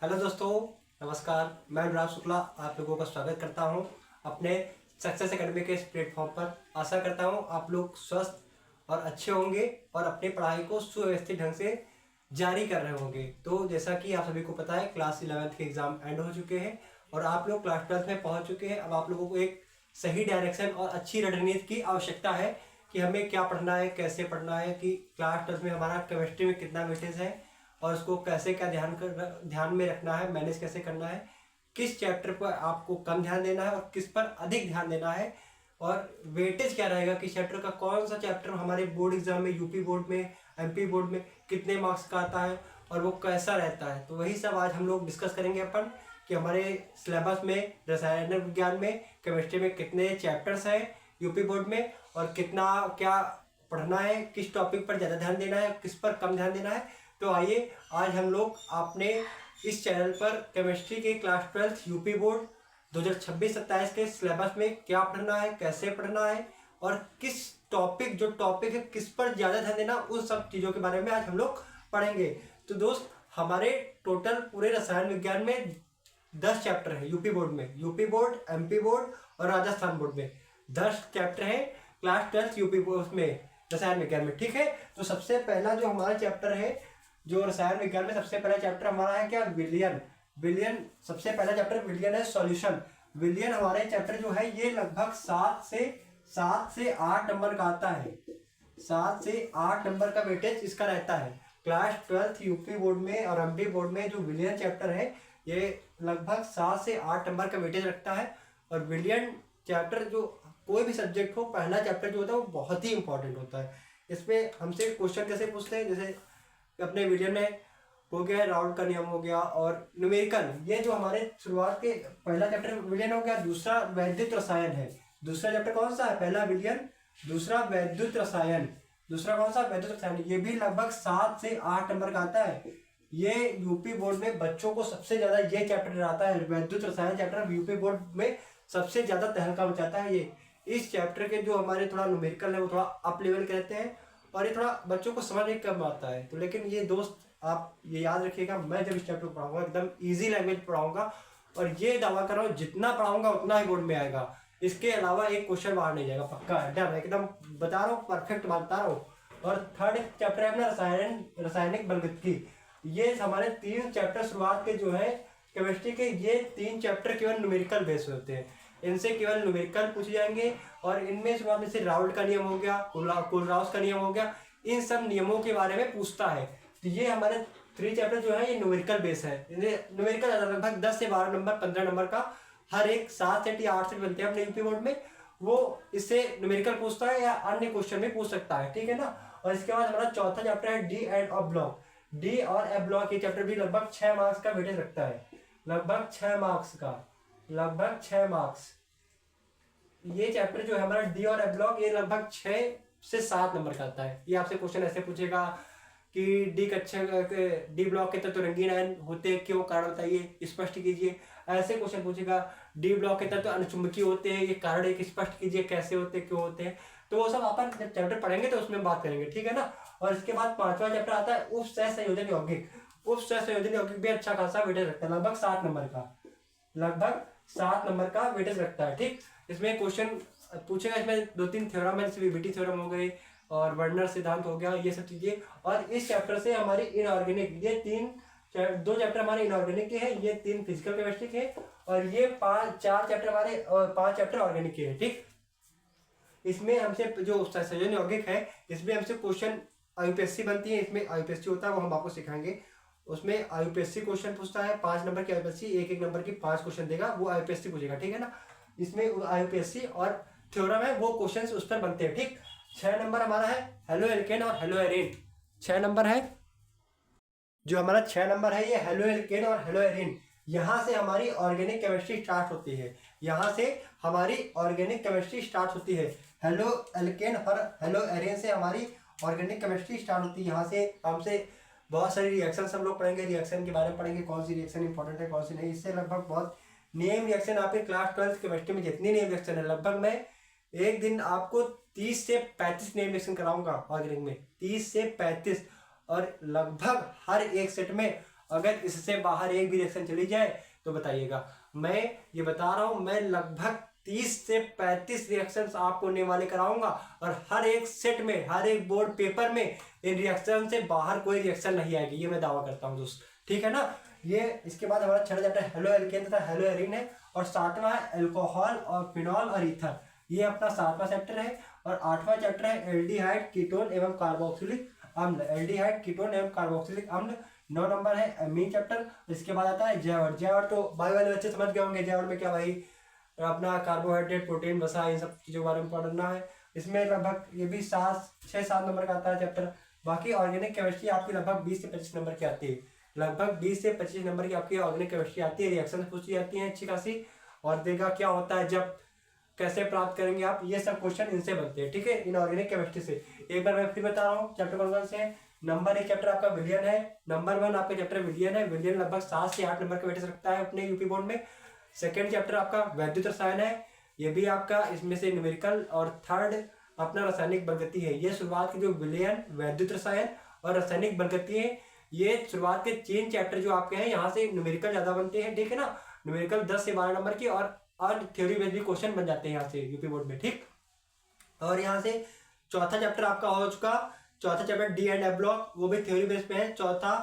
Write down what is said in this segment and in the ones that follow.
Hello दोस्तों, नमस्कार। मैं अनुराग शुक्ला आप लोगों का स्वागत करता हूं अपने सक्सेस एकेडमी के इस प्लेटफॉर्म पर। आशा करता हूं आप लोग स्वस्थ और अच्छे होंगे और अपनी पढ़ाई को सुव्यवस्थित ढंग से जारी कर रहे होंगे। तो जैसा कि आप सभी को पता है, क्लास 11th के एग्ज़ाम एंड हो चुके हैं और आप लोग क्लास 12th में पहुंच चुके हैं। अब आप लोगों को एक सही डायरेक्शन और अच्छी रणनीति की आवश्यकता है कि हमें क्या पढ़ना है, कैसे पढ़ना है, कि क्लास 12th में हमारा केमिस्ट्री में कितना वेटेज है और उसको कैसे क्या ध्यान में रखना है, मैनेज कैसे करना है, किस चैप्टर पर आपको कम ध्यान देना है और किस पर अधिक ध्यान देना है, और वेटेज क्या रहेगा कि चैप्टर का कौन सा चैप्टर हमारे बोर्ड एग्जाम में, यूपी बोर्ड में, एमपी बोर्ड में कितने मार्क्स का आता है और वो कैसा रहता है। तो वही सब आज हम लोग डिस्कस करेंगे अपन कि हमारे सिलेबस में रसायन विज्ञान में, केमिस्ट्री में कितने चैप्टर्स हैं यूपी बोर्ड में और कितना क्या पढ़ना है, किस टॉपिक पर ज़्यादा ध्यान देना है, किस पर कम ध्यान देना है। तो आइए आज हम लोग अपने इस चैनल पर केमिस्ट्री के क्लास 12th यूपी बोर्ड 2026-27 के सिलेबस में क्या पढ़ना है, कैसे पढ़ना है और किस टॉपिक है किस पर ज़्यादा ध्यान देना, उन सब चीज़ों के बारे में आज हम लोग पढ़ेंगे। तो दोस्त, हमारे टोटल पूरे रसायन विज्ञान में 10 चैप्टर है यूपी बोर्ड में, यूपी बोर्ड, एमपी बोर्ड और राजस्थान बोर्ड में 10 चैप्टर है क्लास 12th यूपी बोर्ड में रसायन विज्ञान में। ठीक है, तो सबसे पहला जो हमारा चैप्टर है, जो रसायन विज्ञान में सबसे पहला चैप्टर हमारा है क्या, विलयन। विलयन सबसे पहला चैप्टर विलयन है, सॉल्यूशन। विलयन हमारे चैप्टर जो है ये लगभग 7 से 8 नंबर का आता है। 7 से 8 नंबर का वेटेज इसका रहता है। क्लास 12th यूपी बोर्ड में और एमपी बोर्ड में जो विलयन चैप्टर है ये लगभग 7 से 8 नंबर का वेटेज रखता है। और विलयन चैप्टर जो कोई भी सब्जेक्ट हो, पहला चैप्टर जो होता है वो बहुत ही इंपॉर्टेंट होता है। इसमें हमसे क्वेश्चन कैसे पूछते हैं, जैसे अपने वीडियो में हो गया राउंड का नियम हो गया और न्यूमेरिकल, ये जो हमारे शुरुआत के पहला चैप्टर विलयन हो गया। दूसरा वैद्युत रसायन है। दूसरा चैप्टर कौन सा है, पहला विलयन, दूसरा वैद्युत रसायन। दूसरा कौन सा, वैद्युत रसायन। ये भी लगभग 7 से 8 नंबर का आता है। ये यूपी बोर्ड में बच्चों को सबसे ज्यादा ये चैप्टर आता है, वैद्युत रसायन चैप्टर यूपी बोर्ड में सबसे ज्यादा तहलका मचाता है। ये इस चैप्टर के जो हमारे थोड़ा न्यूमेरिकल है वो थोड़ा अप लेवल के रहते हैं और ये थोड़ा बच्चों को समझ में कम आता है। तो लेकिन ये दोस्त आप ये याद रखिएगा, मैं जब इस चैप्टर को पढ़ाऊंगा एकदम इजी लैंग्वेज पढ़ाऊंगा और ये दावा कर रहा हूँ जितना पढ़ाऊंगा उतना ही बोर्ड में आएगा। इसके अलावा एक क्वेश्चन बाहर नहीं जाएगा, पक्का है, डन, एकदम बता रहा हूँ, परफेक्ट बता रहा हूँ। और थर्ड चैप्टर है अपना रासायनिक बलगतिकी। ये हमारे 3 चैप्टर शुरुआत के जो है केमिस्ट्री के, ये 3 चैप्टर केवल न्यूमेरिकल बेस होते हैं। इनसे केवल न्यूमेरिकल पूछे जाएंगे और इनमें शुरुआत में से राउल्ट का नियम हो गया, कोलराउस का नियम हो गया, इन सब नियमों के बारे में पूछता है। तो ये हमारे 3 चैप्टर जो है ये न्यूमेरिकल बेस है। न्यूमेरिकल लगभग 10 से 12 नंबर, 15 नंबर का हर एक 7 सेट या 8 सेट बनते हैं अपने यूपी बोर्ड में। वो इससे न्यूमेरिकल पूछता है या अन्य क्वेश्चन में पूछ सकता है, ठीक है ना। और इसके बाद हमारा चौथा चैप्टर है D end of block. D और एफ ब्लॉक ये चैप्टर भी लगभग 6 मार्क्स का वेटेज रखता है, लगभग 6 मार्क्स का, लगभग 6 मार्क्स। ये चैप्टर जो है हमारा डी और एफ ब्लॉक, ये लगभग 6 से 7 नंबर का आता है। ये आपसे क्वेश्चन ऐसे पूछेगा कि डी ब्लॉक के तत्व रंगीन आयन होते हैं, क्यों, कारण बताइए, स्पष्ट कीजिए। ऐसे क्वेश्चन पूछेगा डी ब्लॉक के तत्व अनुचुंबकीय होते हैं, ये कारण एक स्पष्ट कीजिए, कैसे होते हैं, क्यों होते हैं। तो वो सब अपन जब चैप्टर पढ़ेंगे तो उसमें बात करेंगे, ठीक है ना। और इसके बाद 5वां चैप्टर आता है उप सह संयोजन यौगिक। उप सह संयोजन यौगिक भी अच्छा खासा वेटेज रखता है, लगभग 7 नंबर का, लगभग 7 नंबर का वेटेज रखता है। ठीक, इसमें क्वेश्चन पूछेगा, इसमें 2-3 थ्योरम है, जैसे वीबीटी थ्योरम हो गई और वर्नर सिद्धांत हो गया, ये सब चीजें। और इस चैप्टर से हमारी इनऑर्गेनिक, ये 2 चैप्टर हमारे इनऑर्गेनिक के हैं, ये 3 फिजिकल केमिस्ट्री के और ये 4 चैप्टर हमारे और 5 चैप्टर ऑर्गेनिक के हैं। ठीक, इसमें हमसे जो संयोजन यौगिक है इसमें हमसे क्वेश्चन आईयूपीएससी बनती है, इसमें आईयूपीएससी होता है, वो हम आपको सिखाएंगे। उसमें आईयूपीएससी क्वेश्चन पूछता है, 5 नंबर की आईयूपीएससी, एक नंबर की 5 क्वेश्चन देगा, वो आईयूपीएससी पूछेगा, ठीक है ना। इसमें आईयूपीएससी और थ्योरम है, वो क्वेश्चन उस पर बनते हैं। ठीक, 6 नंबर हमारा है हेलो एल्केन और हेलो एरीन। 6 नंबर है, जो हमारा 6 नंबर है ये हेलो एल्केन और हेलो एरीन। यहाँ से हमारी ऑर्गेनिक केमिस्ट्री स्टार्ट होती है, यहाँ से हमारी ऑर्गेनिक केमिस्ट्री स्टार्ट होती है। हेलो एल्केन और हेलो एरीन से हमारी ऑर्गेनिक केमिस्ट्री स्टार्ट होती है। यहाँ से हमसे बहुत सारी रिएक्शन हम लोग पढ़ेंगे, रिएक्शन के बारे में पढ़ेंगे, कौन सी रिएक्शन इंपॉर्टेंट है, कौन सी नहीं। इससे लगभग बहुत नेम रिएक्शन आपके क्लास 12th केमिस्ट्री में जितनी नेम रिएक्शन है, लगभग मैं एक दिन आपको 30 से 35 नेम रिएक्शन कराऊंगा ऑर्गेनिक में, 30 से 35। और लगभग हर एक सेट में अगर इससे बाहर एक भी रिएक्शन चली जाए तो बताइएगा। मैं ये बता रहा हूँ, मैं लगभग 30 से 35 रिएक्शंस आपको होने वाले कराऊंगा और हर एक सेट में, हर एक बोर्ड पेपर में इन रिएक्शन से बाहर कोई रिएक्शन नहीं आएगी, ये मैं दावा करता हूँ दोस्त। ठीक है ना। ये इसके बाद हमारा छठा चैप्टर हेलो एल्केन तथा हेलो एरिन है और सातवां है अल्कोहल और फिनॉल और ईथर, ये अपना सातवां चैप्टर है। और आठवां चैप्टर है एल्डिहाइड, कीटोन एवं कार्बोक्सिलिक अम्ल, एल्डिहाइड, कीटोन एवं कार्बोक्सिलिक अम्ल। 9 नंबर है अमीन चैप्टर। इसके बाद आता है जैवट। जैवट तो बायो वाले बच्चे समझ गए होंगे, जैवट में क्या भाई अपना कार्बोहाइड्रेट, प्रोटीन, वसा, इन सब चीज़ों के बारे में पढ़ना है। इसमें लगभग ये भी 6-7 नंबर का आता है चैप्टर। बाकी ऑर्गेनिक केमिस्ट्री आपकी लगभग 20 से 25 नंबर की आती है, लगभग 20 से 25 नंबर की आपकी ऑर्गेनिक केमिस्ट्री आती है। रिएक्शन पूछी जाती है अच्छी खासी, और देखा क्या होता है जब, कैसे प्राप्त करेंगे आप, ये सब क्वेश्चन इनसे बनते हैं। ठीक है, इन ऑर्गेनिक केमिस्ट्री से। एक बार मैं फिर बता रहा हूँ चैप्टर कौन से है। नंबर 1 चैप्टर आपका विलियन है, नंबर 1 आपका चैप्टर विलियन है। विलियन लगभग 7 से 8 नंबर का वेटेज रखता है अपने यूपी बोर्ड में। सेकेंड चैप्टर आपका वैद्युत रसायन है, ये भी आपका इसमें से न्यूमेरिकल। और थर्ड अपना रासायनिक बलगति है। ये शुरुआत के जो विलियन, वैद्युत रसायन और रासायनिक बलगति है, ये शुरुआत के 3 चैप्टर जो आपके हैं, यहाँ से न्यूमेरिकल ज्यादा बनते हैं। ठीक है ना, न्यूमेरिकल 10 से 12 नंबर की और थ्योरी बेस्ड भी क्वेश्चन बन जाते हैं यहाँ से यूपी बोर्ड में। ठीक, और यहाँ से चौथा चैप्टर आपका हो चुका, चौथा chapter D and F block, वो भी थ्योरी बेस्ड पे है। चौथा,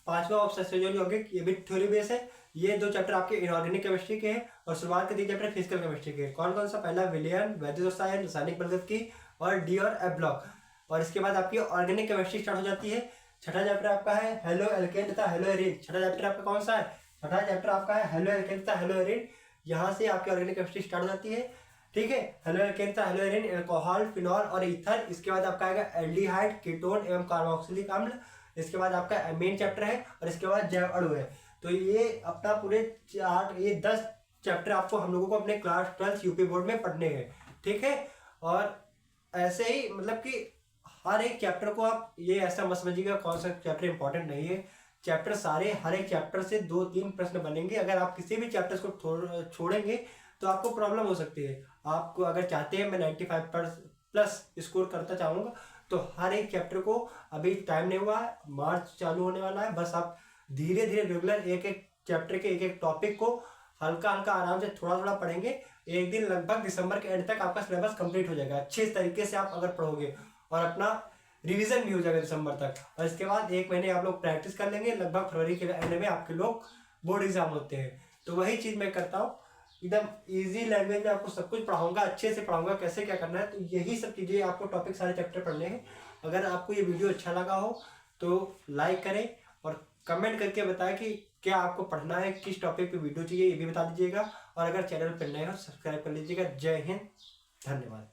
पांचवा ऑब्सेसिव यौगिक, ये भी थ्योरी बेस्ड है। ये 2 चैप्टर आपके इनऑर्गेनिक केमिस्ट्री के हैं और शुरुआत के 3 चैप्टर फिजिकल केमिस्ट्री के। कौन कौन सा? पहला विलियन, वैद्युत रसायन, रासायनिक बलगति और डी और एफ ब्लॉक। और इसके बाद आपकी ऑर्गेनिक केमिस्ट्री स्टार्ट हो जाती है। छठा चैप्टर आपका है हेलो एल्केन तथा हेलो एरिन। छठा चैप्टर आपका कौन सा है? छठा चैप्टर आपका है हेलो एल्केन तथा हेलो एरिन। यहाँ से आपकी ऑर्गेनिक केमिस्ट्री स्टार्ट हो जाती है। ठीक है, हेलो एल्केन तथा हेलो एरिन, अल्कोहल, फिनॉल और ईथर। इसके बाद आपका आएगा एल्डिहाइड, कीटोन एवं कार्बोक्सिलिक अम्ल। इसके बाद आपका अमीन चैप्टर है और इसके बाद जैव अणु है। तो ये अपना पूरे 10 चैप्टर आपको, हम लोगों को अपने क्लास 12 यूपी बोर्ड में पढ़ने हैं। ठीक है, और ऐसे ही मतलब कि हर एक चैप्टर को आप ये ऐसा मत समझिएगा कौन सा चैप्टर इंपॉर्टेंट नहीं है। चैप्टर सारे, हर एक चैप्टर से 2-3 प्रश्न बनेंगे। अगर आप किसी भी चैप्टर को छोड़ेंगे तो आपको प्रॉब्लम हो सकती है। आपको अगर चाहते हैं मैं 95+ स्कोर करता चाहूँगा, तो हर एक चैप्टर को, अभी टाइम नहीं हुआ है, मार्च चालू होने वाला है, बस आप धीरे धीरे रेगुलर एक एक चैप्टर के, एक एक टॉपिक को हल्का हल्का आराम से थोड़ा थोड़ा पढ़ेंगे। एक दिन लगभग दिसंबर के एंड तक आपका सिलेबस कंप्लीट हो जाएगा अच्छे तरीके से आप अगर पढ़ोगे, और अपना रिवीजन भी हो जाएगा दिसंबर तक। और इसके बाद 1 महीने आप लोग प्रैक्टिस कर लेंगे। लगभग फरवरी के एंड में आपके लोग बोर्ड एग्जाम होते हैं। तो वही चीज़ मैं करता हूँ, एकदम इजी लैंग्वेज में आपको सब कुछ पढ़ाऊंगा, अच्छे से पढ़ाऊंगा कैसे क्या करना है। तो यही सब चीज़ें आपको टॉपिक, सारे चैप्टर पढ़ने हैं। अगर आपको ये वीडियो अच्छा लगा हो तो लाइक करें और कमेंट करके बताएं कि क्या आपको पढ़ना है, किस टॉपिक पे वीडियो चाहिए, ये भी बता दीजिएगा। और अगर चैनल पर नए हो सब्सक्राइब कर लीजिएगा। जय हिंद, धन्यवाद।